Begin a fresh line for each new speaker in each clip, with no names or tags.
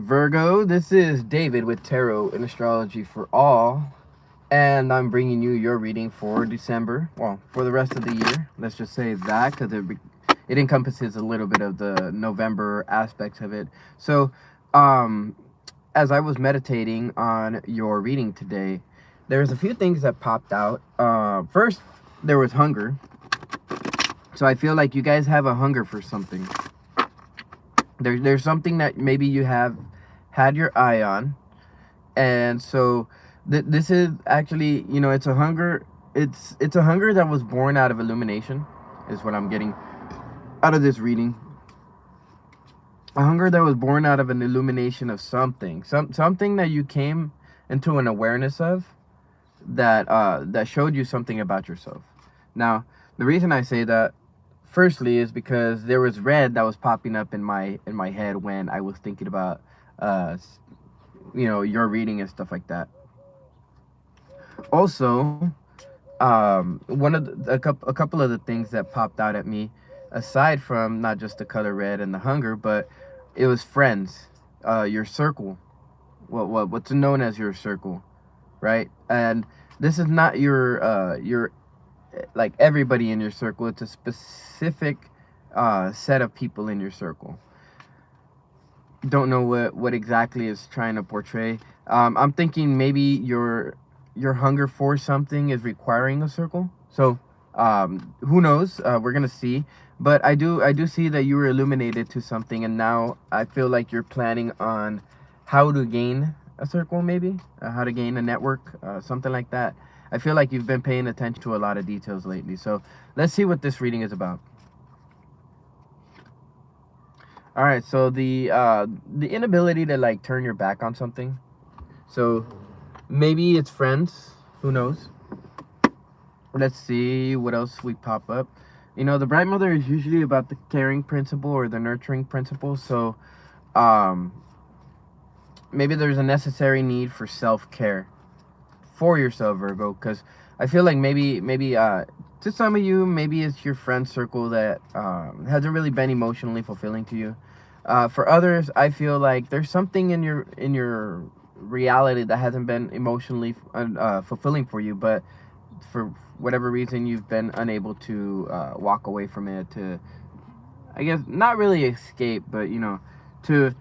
Virgo, this is David with Tarot and Astrology for All, and I'm bringing you your reading for December. Well, for the rest of the year. Let's just say that because it encompasses a little bit of the November aspects of it. So, as I was meditating on your reading today, there's a few things that popped out. First, there was hunger. So I feel like you guys have a hunger for something. There's something that maybe you have had your eye on, and so this is actually, it's a hunger. It's a hunger that was born out of illumination, is what I'm getting out of this reading. A hunger that was born out of an illumination of something that you came into an awareness of, that showed you something about yourself. Now, the reason I say that, firstly, is because there was red that was popping up in my head when I was thinking about your reading and stuff like that. Also, one of a couple of the things that popped out at me, aside from not just the color red and the hunger, but it was friends, your circle, what's known as your circle, right? And this is not your like everybody in your circle. It's a specific set of people in your circle. Don't know what exactly is trying to portray. I'm thinking maybe your hunger for something is requiring a circle. So who knows? We're gonna see. But I do see that you were illuminated to something, and now I feel like you're planning on how to gain a circle, maybe how to gain a network, something like that. I feel like you've been paying attention to a lot of details lately. So let's see what this reading is about. All right, so the inability to like turn your back on something. So maybe it's friends, who knows? Let's see what else we pop up. The Bright Mother is usually about the caring principle or the nurturing principle. So maybe there's a necessary need for self-care for yourself, Virgo, because I feel like maybe to some of you, maybe it's your friend circle that hasn't really been emotionally fulfilling to you. For others, I feel like there's something in your reality that hasn't been emotionally fulfilling for you, but for whatever reason you've been unable to walk away from it, to, I guess, not really escape, but to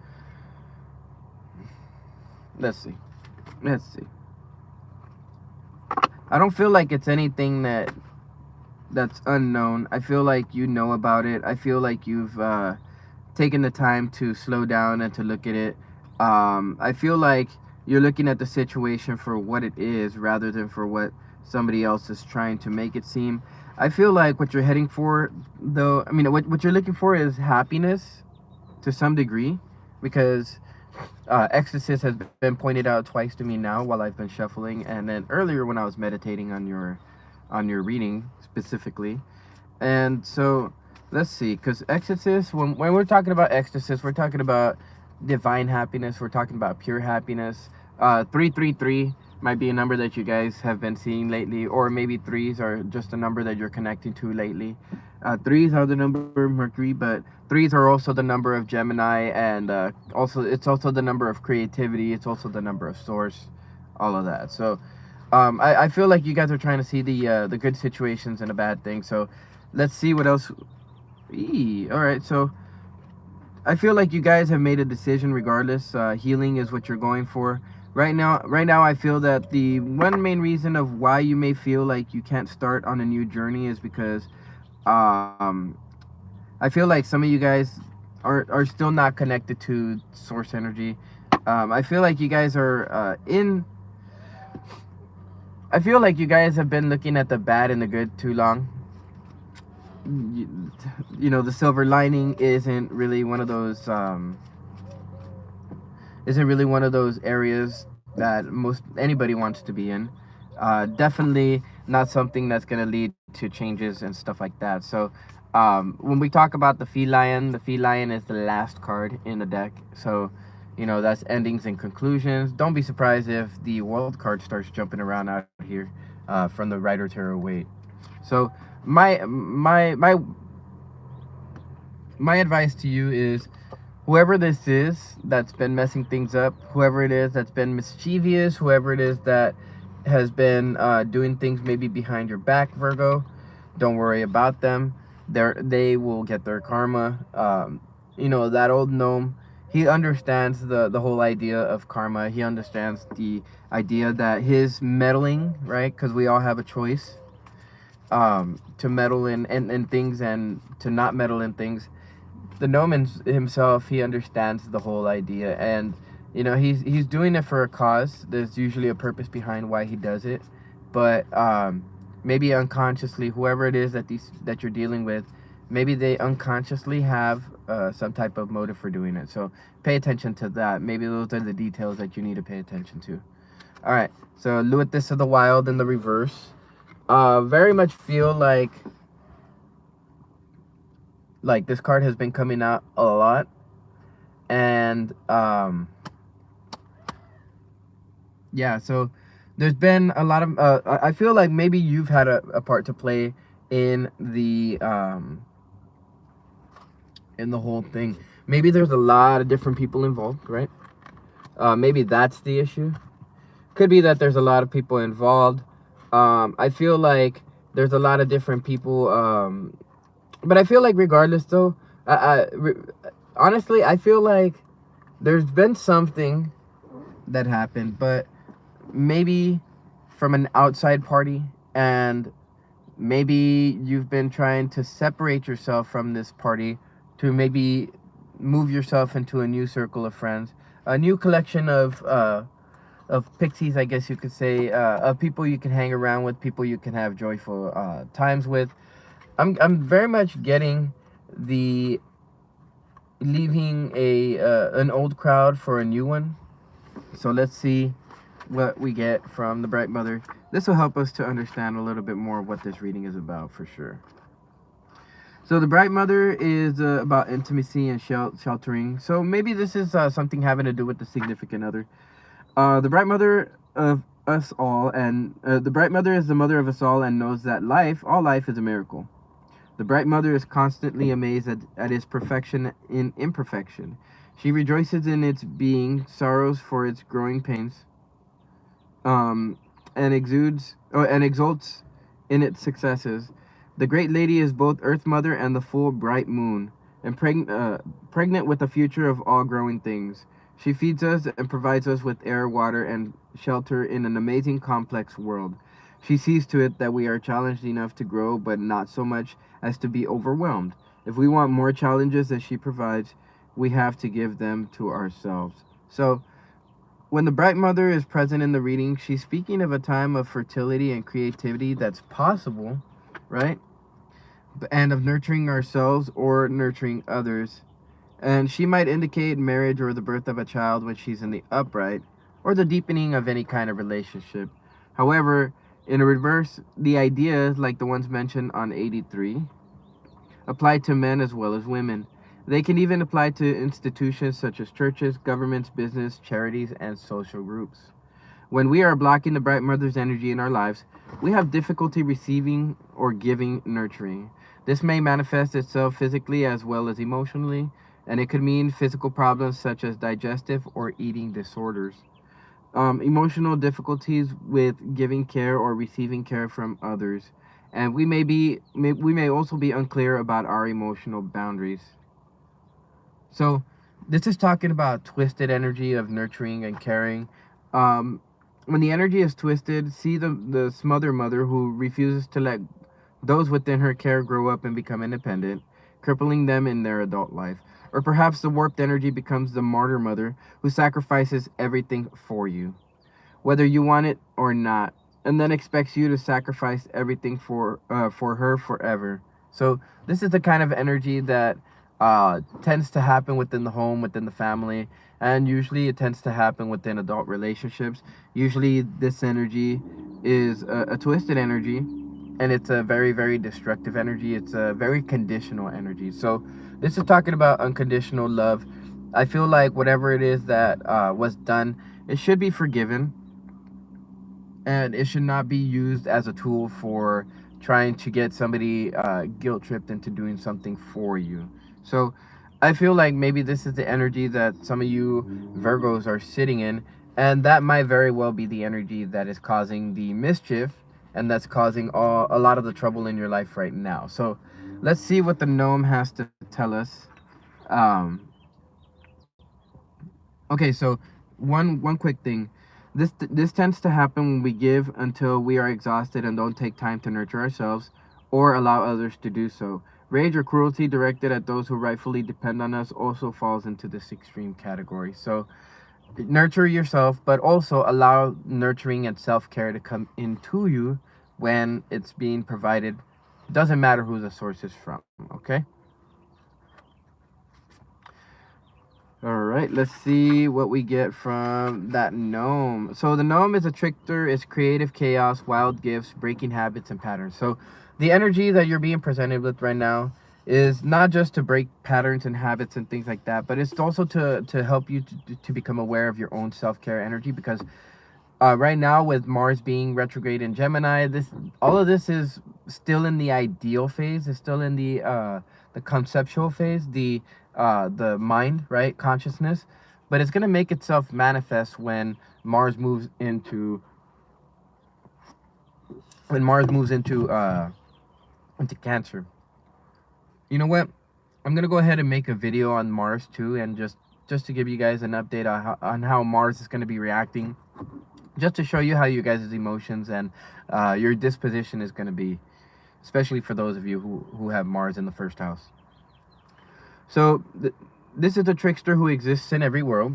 let's see. I don't feel like it's anything that's unknown. I feel like you know about it. I feel like you've taken the time to slow down and to look at it. I feel like you're looking at the situation for what it is rather than for what somebody else is trying to make it seem. I feel like what you're heading for, though, what you're looking for is happiness to some degree, because Exorcist has been pointed out twice to me now while I've been shuffling, and then earlier when I was meditating on your reading specifically. And so let's see, because Exorcist, when we're talking about Exorcist, we're talking about divine happiness, we're talking about pure happiness. 333 might be a number that you guys have been seeing lately, or maybe threes are just a number that you're connecting to lately. Threes are the number of Mercury, but threes are also the number of Gemini, and it's also the number of creativity. It's also the number of source, all of that. So I feel like you guys are trying to see the good situations and the bad things. So let's see what else. All right, so I feel like you guys have made a decision regardless. Healing is what you're going for. Right now, I feel that the one main reason of why you may feel like you can't start on a new journey is because I feel like some of you guys are still not connected to source energy. I feel like you guys are I feel like you guys have been looking at the bad and the good too long. The silver lining isn't really one of those areas that most anybody wants to be in. Definitely not something that's going to lead to changes and stuff like that. So when we talk about the feline is the last card in the deck. So that's endings and conclusions. Don't be surprised if the world card starts jumping around out here from the Rider Tarot weight. So my advice to you is whoever this is that's been messing things up, whoever it is that's been mischievous, whoever it is that has been doing things maybe behind your back, Virgo, don't worry about them. They will get their karma. You know, that old gnome, he understands the whole idea of karma. He understands the idea that his meddling, right? Because we all have a choice to meddle in things and to not meddle in things. The gnome himself, he understands the whole idea, and you know, he's doing it for a cause. There's usually a purpose behind why he does it, but maybe unconsciously, whoever it is that you're dealing with, maybe they unconsciously have some type of motive for doing it. So pay attention to that. Maybe those are the details that you need to pay attention to. All right, so Luathis of the Wild in the reverse. Very much feel like this card has been coming out a lot, and yeah, so there's been a lot of I feel like maybe you've had a part to play in the whole thing. Maybe there's a lot of different people involved, right? Maybe that's the issue. Could be that there's a lot of people involved. I feel like there's a lot of different people, but I feel like regardless though, honestly, I feel like there's been something that happened, but maybe from an outside party, and maybe you've been trying to separate yourself from this party to maybe move yourself into a new circle of friends, a new collection of pixies, I guess you could say, of people you can hang around with, people you can have joyful times with. I'm very much getting the leaving a an old crowd for a new one. So let's see what we get from the Bright Mother. This will help us to understand a little bit more what this reading is about for sure. So the Bright Mother is about intimacy and sheltering. So maybe this is something having to do with the significant other. The Bright Mother of us all, and the Bright Mother is the mother of us all and knows that all life is a miracle. The Bright Mother is constantly amazed at its perfection in imperfection. She rejoices in its being, sorrows for its growing pains, and exults in its successes. The great lady is both Earth Mother and the full bright moon, and pregnant with the future of all growing things. She feeds us and provides us with air, water, and shelter in an amazing complex world. She sees to it that we are challenged enough to grow, but not so much as to be overwhelmed. If we want more challenges than she provides, we have to give them to ourselves. So, when the Bright Mother is present in the reading, she's speaking of a time of fertility and creativity that's possible, right? And of nurturing ourselves or nurturing others. And she might indicate marriage or the birth of a child when she's in the upright, or the deepening of any kind of relationship. However, in a reverse, the ideas, like the ones mentioned on 83, apply to men as well as women. They can even apply to institutions such as churches, governments, business, charities, and social groups. When we are blocking the Bright Mother's energy in our lives, we have difficulty receiving or giving nurturing. This may manifest itself physically as well as emotionally, and it could mean physical problems such as digestive or eating disorders. Emotional difficulties with giving care or receiving care from others, and we may also be unclear about our emotional boundaries. So, this is talking about twisted energy of nurturing and caring. Um, when the energy is twisted, see the smother mother who refuses to let those within her care grow up and become independent, crippling them in their adult life. Or perhaps the warped energy becomes the martyr mother who sacrifices everything for you, whether you want it or not, and then expects you to sacrifice everything for her forever. So this is the kind of energy that tends to happen within the home, within the family, and usually it tends to happen within adult relationships. Usually this energy is a twisted energy, and it's a very, very destructive energy. It's a very conditional energy. So this is talking about unconditional love. I feel like whatever it is that was done, it should be forgiven, and it should not be used as a tool for trying to get somebody guilt tripped into doing something for you. So I feel like maybe this is the energy that some of you Virgos are sitting in, and that might very well be the energy that is causing the mischief and that's causing a lot of the trouble in your life right now. So let's see what the gnome has to tell us. Um, okay, so one quick thing. This tends to happen when we give until we are exhausted and don't take time to nurture ourselves or allow others to do so. Rage or cruelty directed at those who rightfully depend on us also falls into this extreme category. So nurture yourself, but also allow nurturing and self-care to come into you when it's being provided. Doesn't matter who the source is from, okay? All right, let's see what we get from that gnome. So the gnome is a trickster, is creative chaos, wild gifts, breaking habits and patterns. So the energy that you're being presented with right now is not just to break patterns and habits and things like that, but it's also to help you to become aware of your own self-care energy, because right now with Mars being retrograde in Gemini, this all of this is still in the ideal phase. It's still in the conceptual phase, the mind, right, consciousness. But it's gonna make itself manifest Mars moves into when Mars moves into Cancer. You know what? I'm gonna go ahead and make a video on Mars too, and just to give you guys an update on how Mars is gonna be reacting, just to show you how you guys' emotions and your disposition is going to be, especially for those of you who have Mars in the first house. So this is a trickster who exists in every world.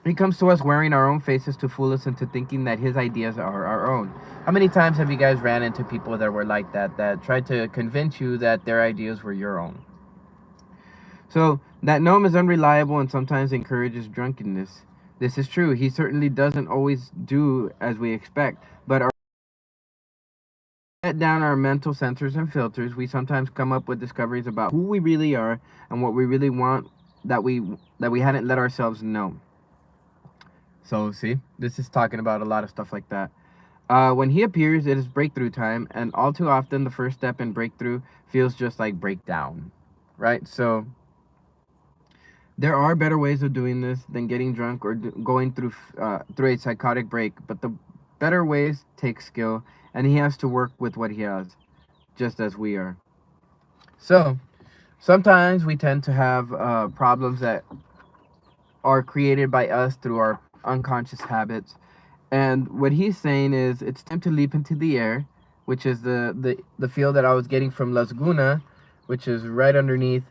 He comes to us wearing our own faces to fool us into thinking that his ideas are our own. How many times have you guys ran into people that were like that tried to convince you that their ideas were your own? So that gnome is unreliable and sometimes encourages drunkenness. This is true. He certainly doesn't always do as we expect, but our let down our mental sensors and filters, we sometimes come up with discoveries about who we really are and what we really want that we hadn't let ourselves know. So see, this is talking about a lot of stuff like that. When he appears, it is breakthrough time, and all too often, the first step in breakthrough feels just like breakdown, right? So there are better ways of doing this than getting drunk or going through a psychotic break, but the better ways take skill, and he has to work with what he has, just as we are. So sometimes we tend to have problems that are created by us through our unconscious habits. And what he's saying is it's time to leap into the air, which is the feel that I was getting from Las Guna, which is right underneath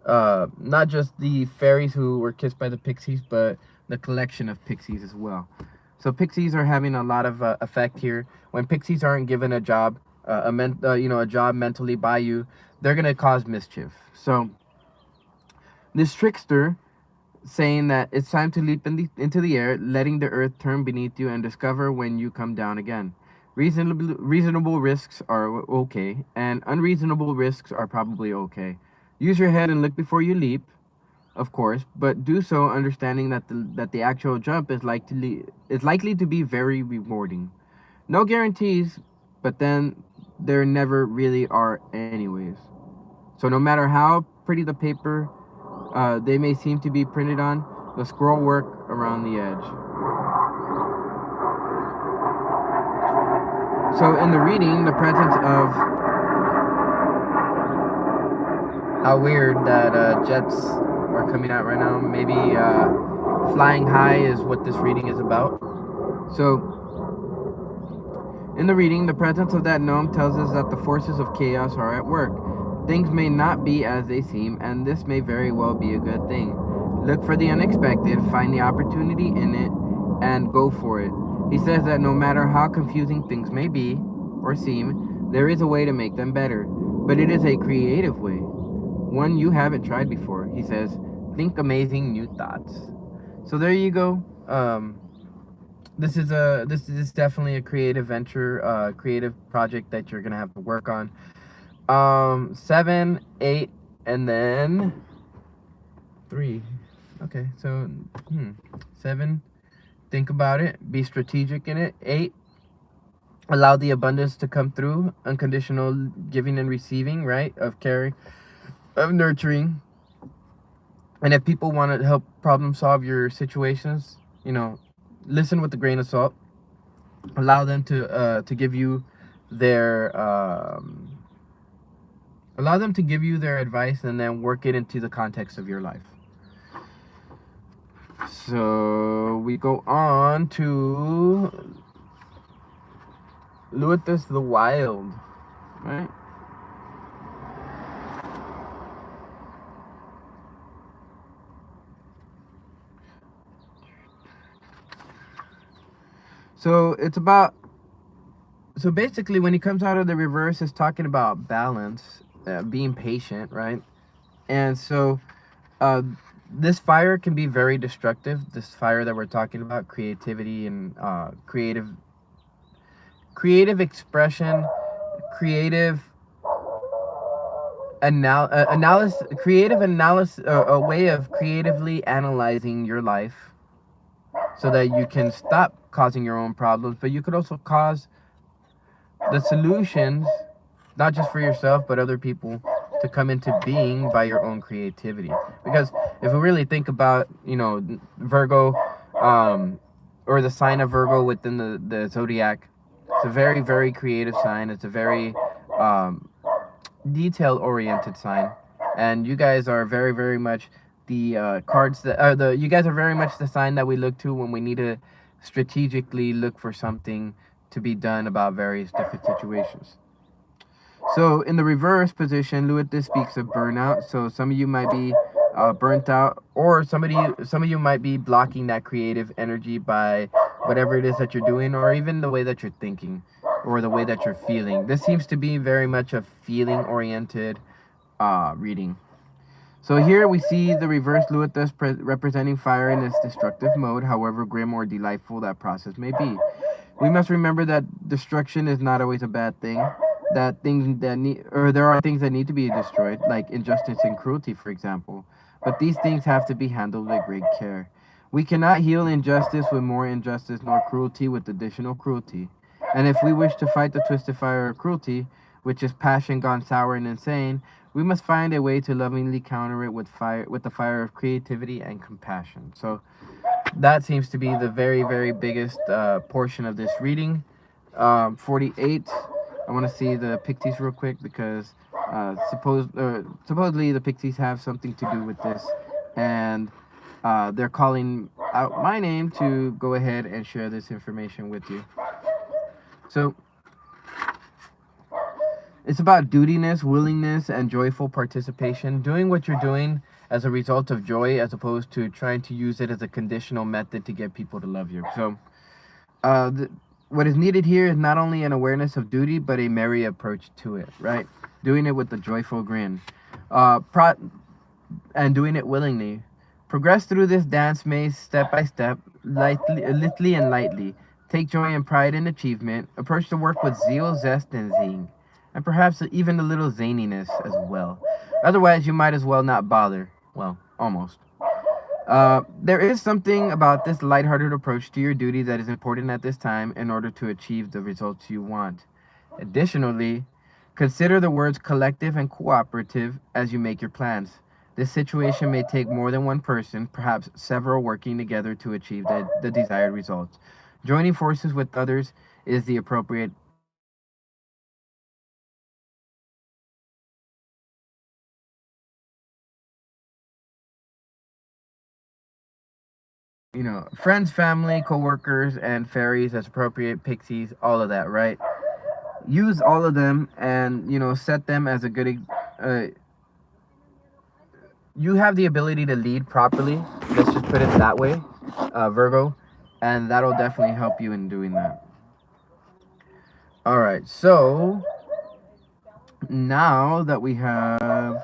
not just the fairies who were kissed by the pixies, but the collection of pixies as well. So pixies are having a lot of effect here. When pixies aren't given a job, a job mentally by you, they're gonna cause mischief. So this trickster saying that it's time to leap into the air, letting the earth turn beneath you and discover when you come down again. Reasonable risks are okay, and unreasonable risks are probably okay. Use your head and look before you leap, of course, but do so understanding that the actual jump is likely to be very rewarding. No guarantees, but then there never really are anyways. So no matter how pretty the paper they may seem to be printed on, the scroll work around the edge. So in the reading, the presence of how weird that jets are coming out right now. Maybe flying high is what this reading is about. So in the reading, the presence of that gnome tells us that the forces of chaos are at work. Things may not be as they seem, and this may very well be a good thing. Look for the unexpected, find the opportunity in it, and go for it. He says that no matter how confusing things may be or seem, there is a way to make them better, but it is a creative way, one you haven't tried before. He says, think amazing new thoughts. So there you go. This is definitely a creative venture, creative project that you're gonna have to work on. 7, 8, and then 3. Okay, so 7. Think about it. Be strategic in it. 8. Allow the abundance to come through. Unconditional giving and receiving, right? Of caring, of nurturing. And if people want to help problem solve your situations, you know, listen with a grain of salt. Allow them to give you their allow them to give you their advice, and then work it into the context of your life. So we go on to Lewis the Wild, right? So it's about, so basically when he comes out of the reverse, it's talking about balance, being patient, right? And so uh, this fire can be very destructive. This fire that we're talking about, creativity and creative expression, creative analysis, creative analysis, a way of creatively analyzing your life so that you can stop causing your own problems, but you could also cause the solutions, not just for yourself but other people, to come into being by your own creativity. Because if we really think about, Virgo, or the sign of Virgo within the zodiac, it's a very, very creative sign. It's a very um, detail oriented sign, and you guys are very, very much the cards that the you guys are very much the sign that we look to when we need to strategically look for something to be done about various different situations. So in the reverse position, Lewis, this speaks of burnout. So some of you might be burnt out, or some of you might be blocking that creative energy by whatever it is that you're doing, or even the way that you're thinking, or the way that you're feeling. This seems to be very much a feeling oriented reading. So here we see the reverse Lewis representing fire in its destructive mode, however grim or delightful that process may be. We must remember that destruction is not always a bad thing. That things that need, or there are things that need to be destroyed, like injustice and cruelty, for example. But these things have to be handled with great care. We cannot heal injustice with more injustice, nor cruelty with additional cruelty. And if we wish to fight the twisted fire of cruelty, which is passion gone sour and insane, we must find a way to lovingly counter it with the fire of creativity and compassion. So that seems to be the very, very biggest portion of this reading. 48. I want to see the Pixies real quick, because supposedly the Pixies have something to do with this, and they're calling out my name to go ahead and share this information with you. So it's about dutyness, willingness, and joyful participation. Doing what you're doing as a result of joy, as opposed to trying to use it as a conditional method to get people to love you. So, what is needed here is not only an awareness of duty, but a merry approach to it, right? Doing it with a joyful grin. And doing it willingly. Progress through this dance maze step by step, lightly and lightly. Take joy and pride in achievement. Approach the work with zeal, zest, and zing, and perhaps even a little zaniness as well. Otherwise, you might as well not bother. Well, almost. There is something about this lighthearted approach to your duty that is important at this time in order to achieve the results you want. Additionally, consider the words collective and cooperative as you make your plans. This situation may take more than one person, perhaps several, working together to achieve the desired results. Joining forces with others is the appropriate. Friends, family, co-workers, and fairies as appropriate, pixies, all of that, right? Use all of them, and set them as a good. You have the ability to lead properly. Let's just put it that way, Virgo, and that'll definitely help you in doing that. All right, so now that we have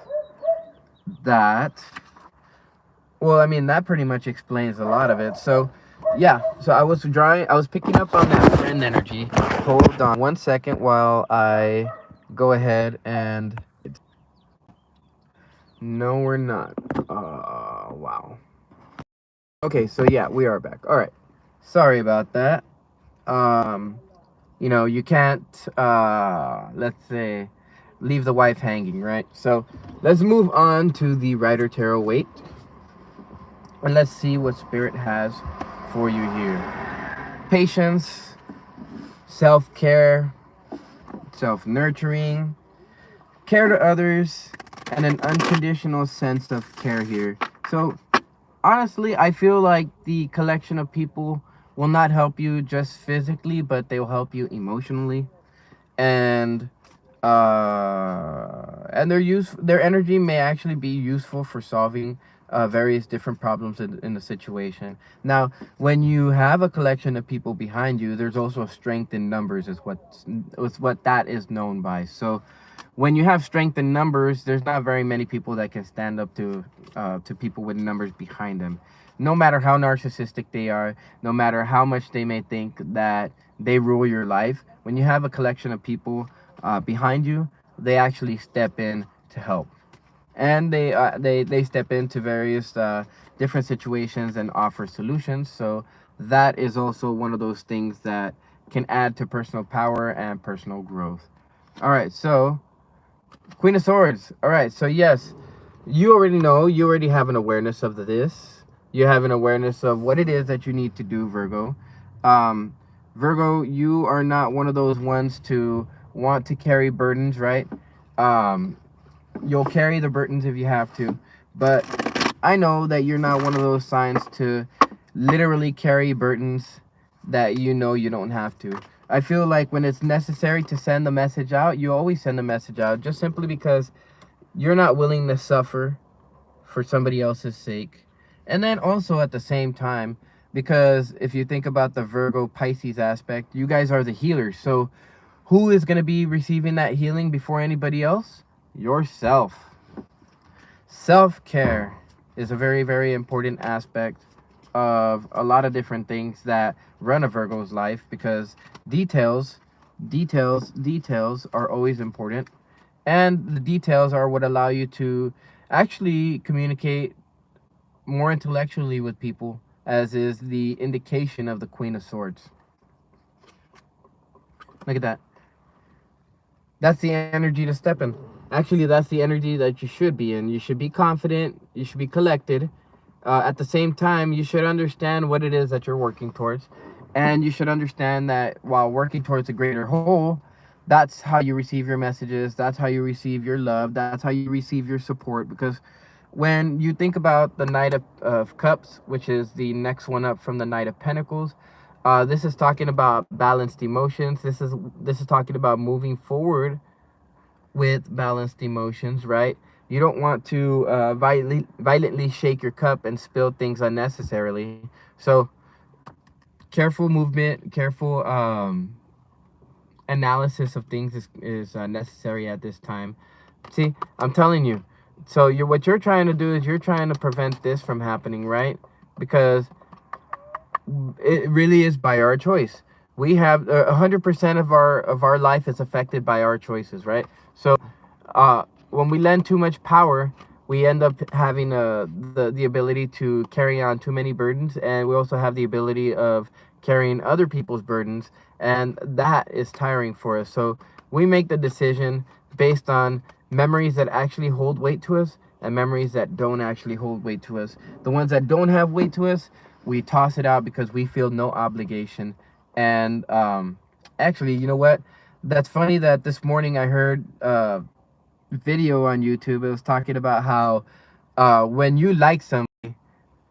that, well, I mean, that pretty much explains a lot of it. So yeah, so I was picking up on that friend energy. Hold on 1 second while I go ahead and. No, we're not. Wow. Okay, so yeah, we are back. All right. Sorry about that. Um, you can't, let's say, leave the wife hanging, right? So let's move on to the Rider Tarot weight. And let's see what Spirit has for you here. Patience, self-care, self-nurturing, care to others, and an unconditional sense of care here. So honestly, I feel like the collection of people will not help you just physically, but they will help you emotionally. And their energy may actually be useful for solving various different problems in the situation. Now, when you have a collection of people behind you, there's also a strength in numbers, is what that is known by. So when you have strength in numbers, there's not very many people that can stand up to people with numbers behind them. No matter how narcissistic they are, no matter how much they may think that they rule your life, when you have a collection of people behind you, they actually step in to help, and they step into various different situations and offer solutions. So that is also one of those things that can add to personal power and personal growth. All right, so Queen of Swords. All right, so yes, you already know, you already have an awareness of this. You have an awareness of what it is that you need to do, Virgo. Um, Virgo, you are not one of those ones to want to carry burdens, right? Um, you'll carry the burdens if you have to, but I know that you're not one of those signs to literally carry burdens that you know you don't have to. I feel like when it's necessary to send the message out, you always send the message out, just simply because you're not willing to suffer for somebody else's sake. And then also at the same time, because if you think about the Virgo Pisces aspect, you guys are the healers. So who is going to be receiving that healing before anybody else? Yourself. Self-care is a very, very important aspect of a lot of different things that run a Virgo's life, because details are always important, and the details are what allow you to actually communicate more intellectually with people, as is the indication of the Queen of Swords. Look at that. That's the energy to step in. Actually, that's the energy that you should be in. You should be confident, you should be collected. At the same time, you should understand what it is that you're working towards, and you should understand that while working towards a greater whole, that's how you receive your messages, that's how you receive your love, that's how you receive your support. Because when you think about the Knight of Cups, which is the next one up from the Knight of Pentacles, this is talking about balanced emotions. This is talking about moving forward with balanced emotions, right? You don't want to violently shake your cup and spill things unnecessarily. So careful movement, careful analysis of things is necessary at this time. See, I'm telling you. So what you're trying to do is you're trying to prevent this from happening, right? Because it really is by our choice. We have 100% of our life is affected by our choices, right? So when we lend too much power, we end up having the ability to carry on too many burdens, and we also have the ability of carrying other people's burdens, and that is tiring for us. So we make the decision based on memories that actually hold weight to us and memories that don't actually hold weight to us. The ones that don't have weight to us, we toss it out because we feel no obligation. And actually, you know what? That's funny that this morning I heard video on YouTube. It was talking about how when you like somebody,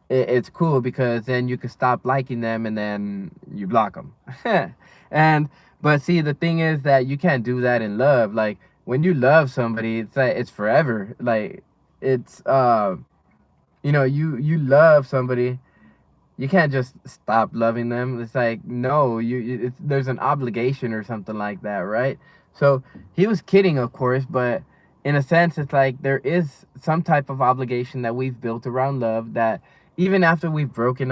it's cool because then you can stop liking them and then you block them. And but see, the thing is that you can't do that in love. Like when you love somebody, it's like it's forever. Like it's you love somebody, you can't just stop loving them. It's like no, there's an obligation or something like that, right? So he was kidding, of course, but in a sense, it's like there is some type of obligation that we've built around love, that even after we've broken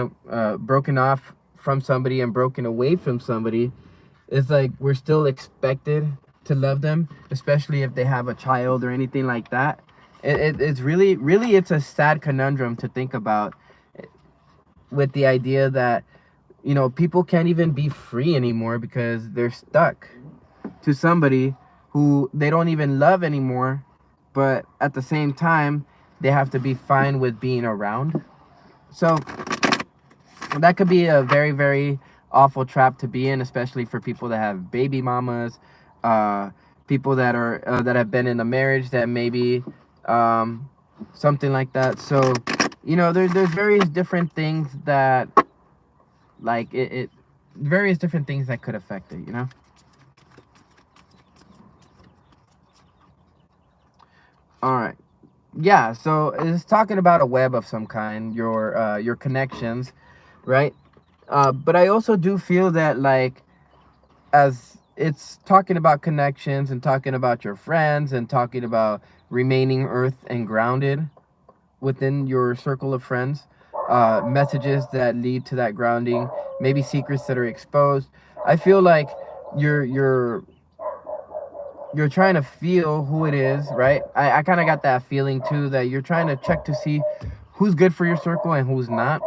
off from somebody and broken away from somebody, it's like we're still expected to love them, especially if they have a child or anything like that. It's really it's a sad conundrum to think about, with the idea that people can't even be free anymore because they're stuck to somebody who they don't even love anymore, but at the same time they have to be fine with being around. So that could be a very, very awful trap to be in, especially for people that have baby mamas, uh, people that are that have been in a marriage that maybe um, something like that. So, you know, there's various different things that like it various different things that could affect it. You know. All right. Yeah. So it's talking about a web of some kind, your connections, right? But I also do feel that like as it's talking about connections and talking about your friends and talking about remaining earth and grounded within your circle of friends, messages that lead to that grounding, maybe secrets that are exposed. I feel like you're you're you're trying to feel who it is, right? I kind of got that feeling too, that you're trying to check to see who's good for your circle and who's not.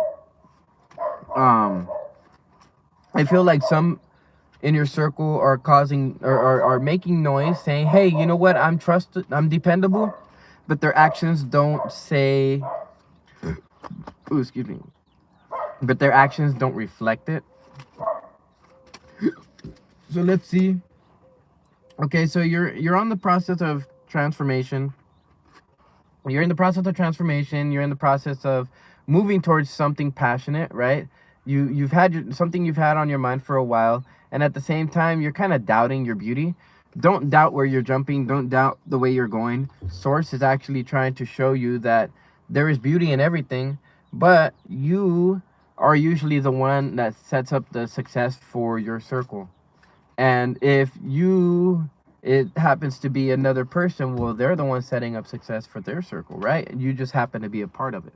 um I feel like some in your circle are causing or are making noise saying, hey, you know what, I'm trusted, I'm dependable, but their actions don't say, ooh, excuse me, but their actions don't reflect it. So let's see. Okay, so you're on the process of transformation. You're in the process of transformation. You're in the process of moving towards something passionate, right? You've had something you've had on your mind for a while, and at the same time you're kind of doubting your beauty. Don't doubt where you're jumping. Don't doubt the way you're going. Source is actually trying to show you that there is beauty in everything, but you are usually the one that sets up the success for your circle. And if you, it happens to be another person, well, they're the one setting up success for their circle, right? And you just happen to be a part of it.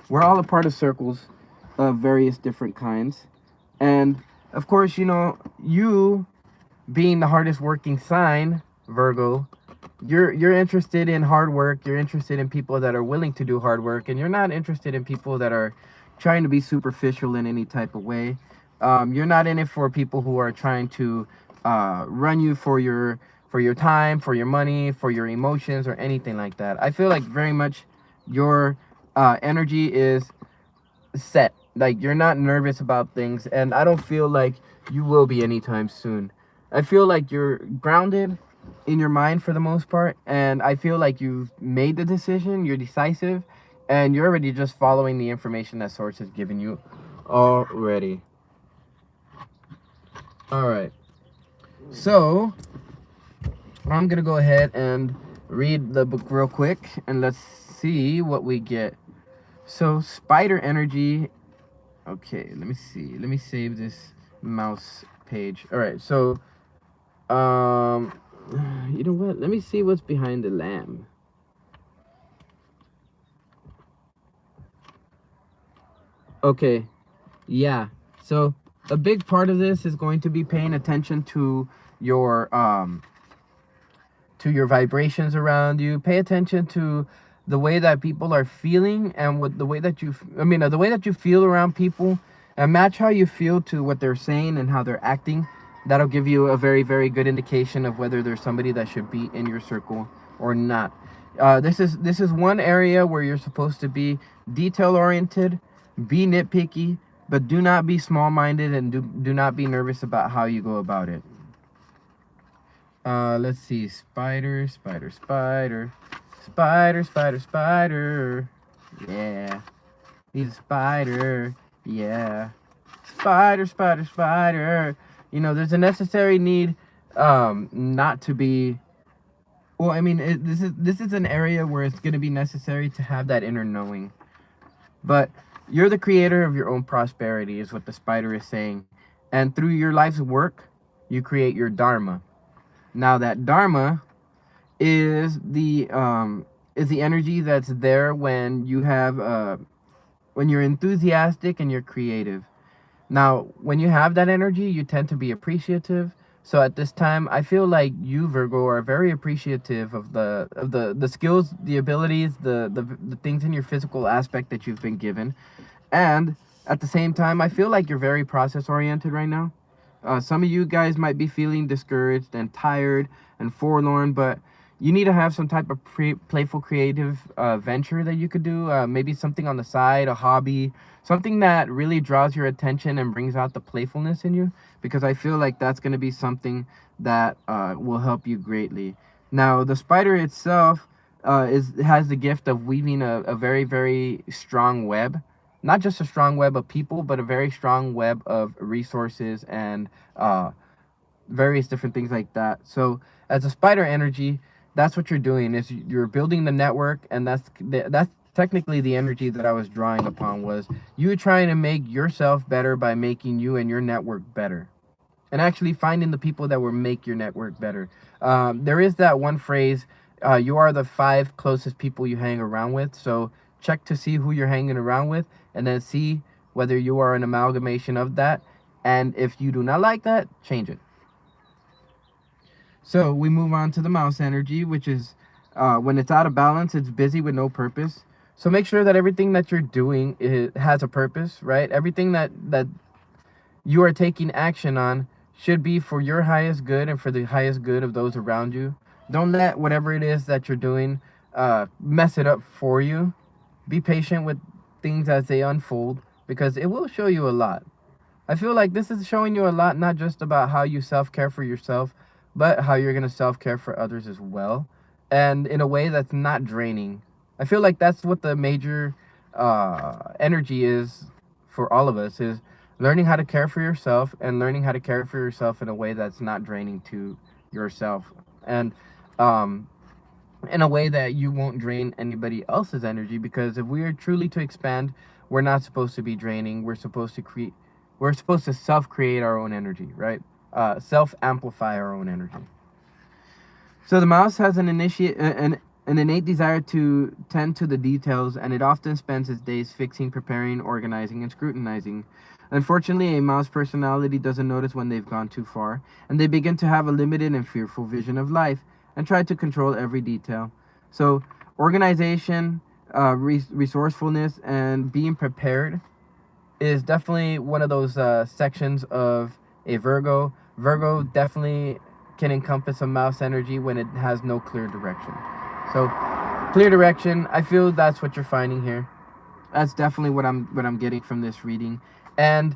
We're all a part of circles of various different kinds. And of course, you know, you being the hardest working sign, Virgo, you're interested in hard work, you're interested in people that are willing to do hard work, and you're not interested in people that are trying to be superficial in any type of way. You're not in it for people who are trying to run you for your time, for your money, for your emotions, or anything like that. I feel like very much your energy is set. Like you're not nervous about things, and I don't feel like you will be anytime soon. I feel like you're grounded in your mind for the most part, and I feel like you've made the decision, you're decisive, and you're already just following the information that source has given you already. All right. So, I'm going to go ahead and read the book real quick and let's see what we get. So, spider energy. Okay, let me see. Let me save this mouse page. All right. So, um you know what? Let me see what's behind the lamb. Okay. Yeah. So, a big part of this is going to be paying attention to your vibrations around you. Pay attention to the way that people are feeling and what the way that the way that you feel around people, and match how you feel to what they're saying and how they're acting. That'll give you a very, very good indication of whether there's somebody that should be in your circle or not. This is one area where you're supposed to be detail oriented, be nitpicky, but do not be small minded, and do not be nervous about how you go about it. Let's see. Spider, spider, spider. Spider, spider, spider. Yeah. He's a spider. Yeah. Spider, spider, spider. You know, there's a necessary need not to be, well, I mean, this is an area where it's going to be necessary to have that inner knowing. But you're the creator of your own prosperity is what the spider is saying. And through your life's work, you create your dharma. Now that dharma is the energy that's there when you have when you're enthusiastic and you're creative. Now, when you have that energy, you tend to be appreciative. So at this time, I feel like you, Virgo, are very appreciative of the skills, the abilities, the things in your physical aspect that you've been given. And at the same time, I feel like you're very process oriented right now. Some of you guys might be feeling discouraged and tired and forlorn, but you need to have some type of playful creative venture that you could do, maybe something on the side, a hobby, something that really draws your attention and brings out the playfulness in you, because I feel like that's going to be something that will help you greatly. Now the spider itself has the gift of weaving a very, very strong web, not just a strong web of people, but a very strong web of resources and various different things like that. So as a spider energy, that's what you're doing, is you're building the network, and that's technically the energy that I was drawing upon, was you trying to make yourself better by making you and your network better, and actually finding the people that will make your network better. There is that one phrase, you are the 5 closest people you hang around with. So check to see who you're hanging around with, and then see whether you are an amalgamation of that. And if you do not like that, change it. So we move on to the mouse energy, which is when it's out of balance, it's busy with no purpose. So make sure that everything that you're doing, it has a purpose, right? Everything that you are taking action on should be for your highest good and for the highest good of those around you. Don't let whatever it is that you're doing mess it up for you. Be patient with things as they unfold, because it will show you a lot. I feel like this is showing you a lot, not just about how you self-care for yourself, but how you're going to self-care for others as well, and in a way that's not draining. I feel like that's what the major energy is for all of us, is learning how to care for yourself, and learning how to care for yourself in a way that's not draining to yourself, and um, in a way that you won't drain anybody else's energy. Because if we are truly to expand, we're not supposed to be draining. We're supposed to self-create our own energy, right? Self-amplify our own energy. So the mouse has an innate desire to tend to the details, and it often spends its days fixing, preparing, organizing, and scrutinizing. Unfortunately, a mouse personality doesn't notice when they've gone too far, and they begin to have a limited and fearful vision of life and try to control every detail. So organization, resourcefulness, and being prepared is definitely one of those sections of a Virgo. Virgo definitely can encompass a mouse energy when it has no clear direction. So clear direction, I feel that's what you're finding here. That's definitely what I'm getting from this reading. And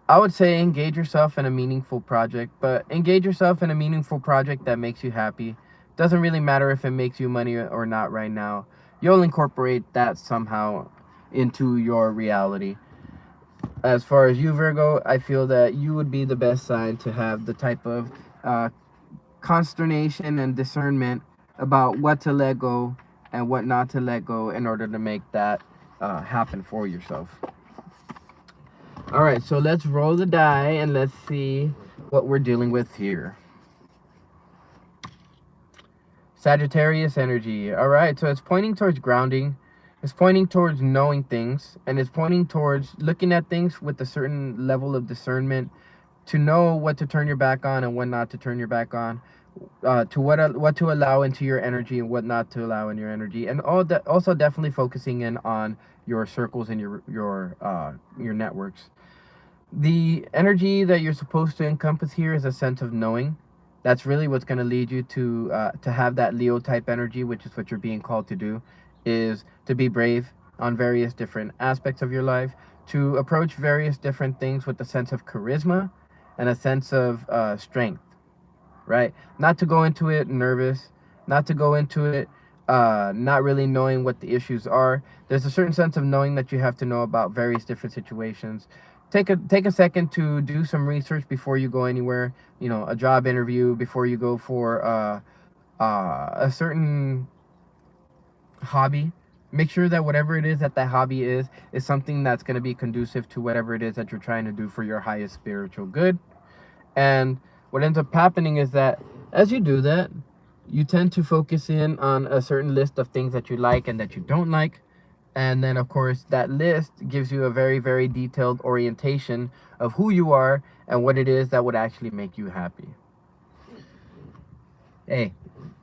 I would say engage yourself in a meaningful project, but engage yourself in a meaningful project that makes you happy. Doesn't really matter if it makes you money or not right now. You'll incorporate that somehow into your reality. As far as you, Virgo, I feel that you would be the best sign to have the type of uh, consternation and discernment about what to let go and what not to let go in order to make that happen for yourself. All right, so let's roll the die and let's see what we're dealing with here. Sagittarius energy. All right, so it's pointing towards grounding. It's pointing towards knowing things, and it's pointing towards looking at things with a certain level of discernment to know what to turn your back on and what not to turn your back on, to what to allow into your energy and what not to allow in your energy, and all that. Also, definitely focusing in on your circles and your networks. The energy that you're supposed to encompass here is a sense of knowing. That's really what's going to lead you to have that Leo type energy, which is what you're being called to do, is to be brave on various different aspects of your life, to approach various different things with a sense of charisma and a sense of strength, right? Not to go into it nervous, not to go into it not really knowing what the issues are. There's a certain sense of knowing that you have to know about various different situations. Take a second to do some research before you go anywhere. You know, a job interview, before you go for a certain hobby. Make sure that whatever it is that hobby is something that's going to be conducive to whatever it is that you're trying to do for your highest spiritual good. And what ends up happening is that as you do that, you tend to focus in on a certain list of things that you like and that you don't like. And then, of course, that list gives you a very, very detailed orientation of who you are and what it is that would actually make you happy. Hey,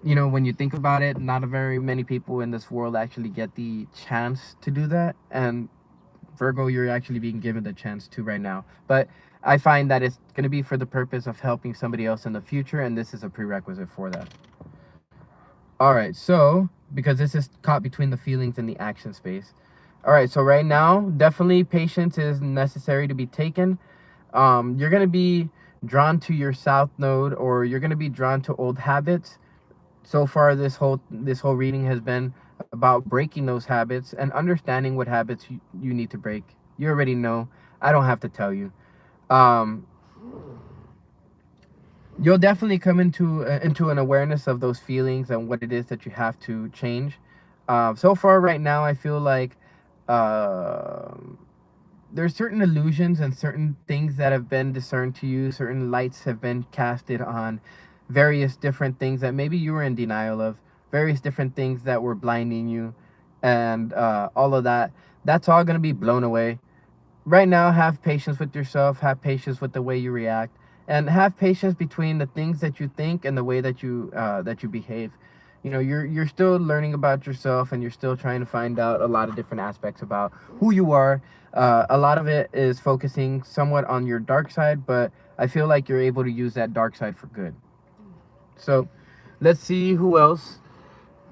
you know, when you think about it, not very many people in this world actually get the chance to do that. And Virgo, you're actually being given the chance to right now. But I find that it's going to be for the purpose of helping somebody else in the future, and this is a prerequisite for that. All right, so because this is caught between the feelings and the action space. All right, so right now, definitely patience is necessary to be taken. You're gonna be drawn to your south node, or you're gonna be drawn to old habits. So far, this whole reading has been about breaking those habits and understanding what habits you need to break. You already know. I don't have to tell you. Um, you'll definitely come into an awareness of those feelings and what it is that you have to change. So far, right now, I feel like um there's certain illusions and certain things that have been discerned to you. Certain lights have been casted on various different things that maybe you were in denial of. Various different things that were blinding you, and all of that. That's all gonna be blown away. Right now, have patience with yourself, have patience with the way you react, and have patience between the things that you think and the way that you behave. You know, you're still learning about yourself, and you're still trying to find out a lot of different aspects about who you are. A lot of it is focusing somewhat on your dark side, but I feel like you're able to use that dark side for good. So let's see who else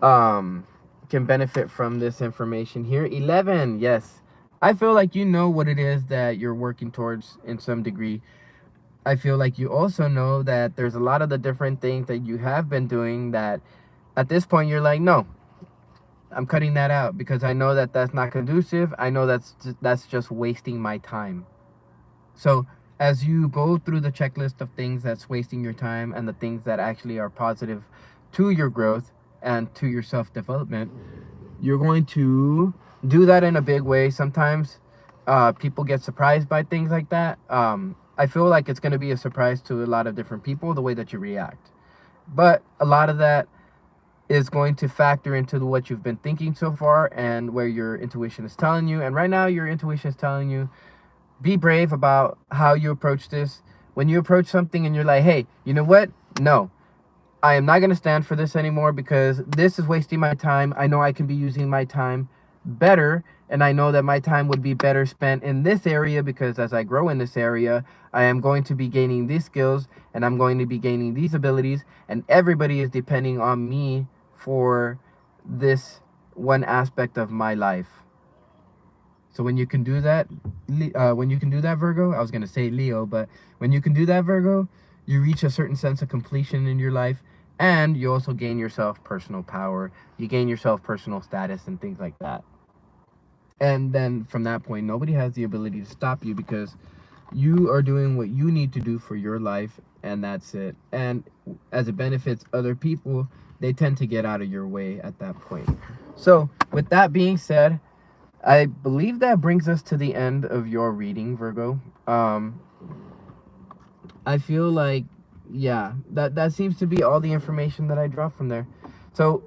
um, can benefit from this information here. 11, yes. I feel like you know what it is that you're working towards in some degree. I feel like you also know that there's a lot of the different things that you have been doing that at this point you're like, no, I'm cutting that out because I know that that's not conducive. I know that's just wasting my time. So as you go through the checklist of things that's wasting your time and the things that actually are positive to your growth and to your self-development, you're going to do that in a big way. Sometimes people get surprised by things like that. I feel like it's going to be a surprise to a lot of different people the way that you react. But a lot of that is going to factor into what you've been thinking so far and where your intuition is telling you. And right now, your intuition is telling you be brave about how you approach this. When you approach something and you're like, hey, you know what? No, I am not going to stand for this anymore because this is wasting my time. I know I can be using my time better, and I know that my time would be better spent in this area because as I grow in this area, I am going to be gaining these skills and I'm going to be gaining these abilities, and everybody is depending on me for this one aspect of my life. So when you can do that, Virgo, I was gonna say Leo, but when you can do that, Virgo, you reach a certain sense of completion in your life, and you also gain yourself personal power. You gain yourself personal status and things like that. And then from that point, nobody has the ability to stop you because you are doing what you need to do for your life, and that's it. And as it benefits other people, they tend to get out of your way at that point. So with that being said, I believe that brings us to the end of your reading, Virgo. I feel like, yeah, that seems to be all the information that I dropped from there. So,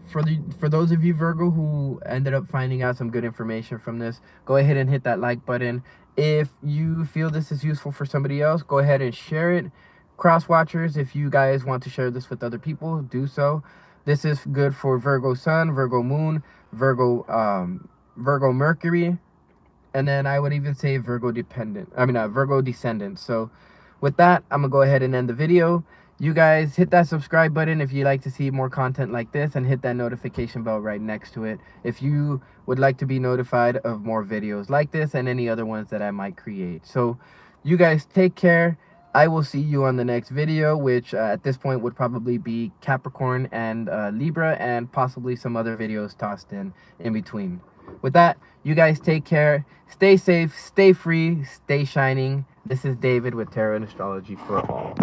for those of you Virgo who ended up finding out some good information from this, go ahead and hit that like button. If you feel this is useful for somebody else, go ahead and share it. Cross watchers, if you guys want to share this with other people, do so. This is good for Virgo Sun, Virgo Moon, Virgo Mercury, and then I would even say Virgo dependent. I mean, Virgo descendant. So with that, I'm gonna go ahead and end the video. You guys hit that subscribe button if you like to see more content like this, and hit that notification bell right next to it if you would like to be notified of more videos like this and any other ones that I might create. So you guys take care. I will see you on the next video, which at this point would probably be Capricorn and Libra, and possibly some other videos tossed in between. With that, you guys take care. Stay safe, stay free, stay shining. This is David with Tarot and Astrology for All.